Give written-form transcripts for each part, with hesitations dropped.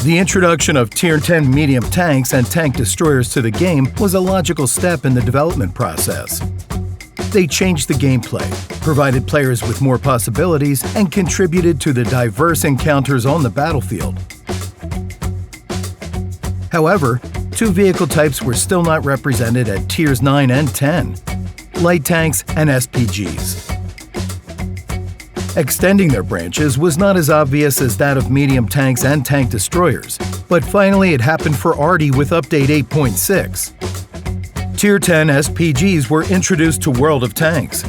The introduction of Tier 10 medium tanks and tank destroyers to the game was a logical step in the development process. They changed the gameplay, provided players with more possibilities, and contributed to the diverse encounters on the battlefield. However, two vehicle types were still not represented at Tiers 9 and 10: light tanks and SPGs. Extending their branches was not as obvious as that of medium tanks and tank destroyers, but finally it happened for Arty with Update 8.6. Tier 10 SPGs were introduced to World of Tanks.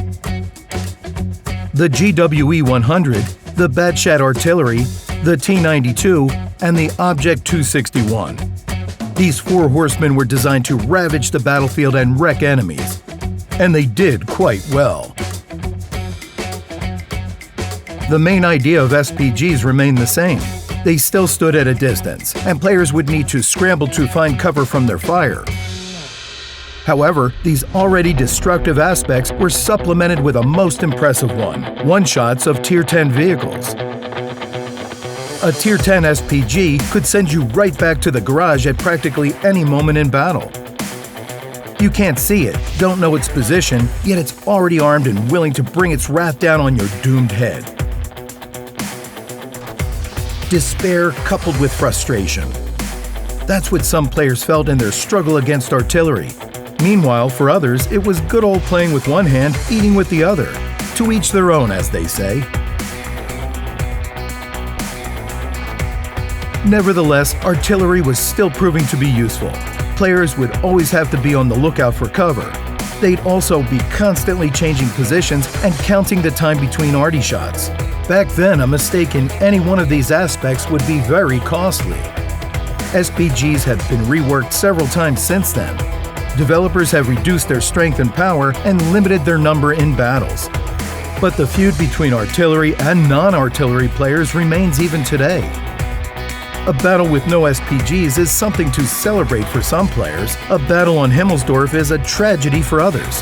The GWE-100, the Batshat Artillery, the T-92, and the Object 261. These four horsemen were designed to ravage the battlefield and wreck enemies. And they did quite well. The main idea of SPGs remained the same. They still stood at a distance, and players would need to scramble to find cover from their fire. However, these already destructive aspects were supplemented with a most impressive one-shots of Tier 10 vehicles. A Tier 10 SPG could send you right back to the garage at practically any moment in battle. You can't see it, don't know its position, yet it's already armed and willing to bring its wrath down on your doomed head. Despair coupled with frustration. That's what some players felt in their struggle against artillery. Meanwhile, for others, it was good old playing with one hand, eating with the other. To each their own, as they say. Nevertheless, artillery was still proving to be useful. Players would always have to be on the lookout for cover. They'd also be constantly changing positions and counting the time between arty shots. Back then, a mistake in any one of these aspects would be very costly. SPGs have been reworked several times since then. Developers have reduced their strength and power and limited their number in battles. But the feud between artillery and non-artillery players remains even today. A battle with no SPGs is something to celebrate for some players. A battle on Himmelsdorf is a tragedy for others.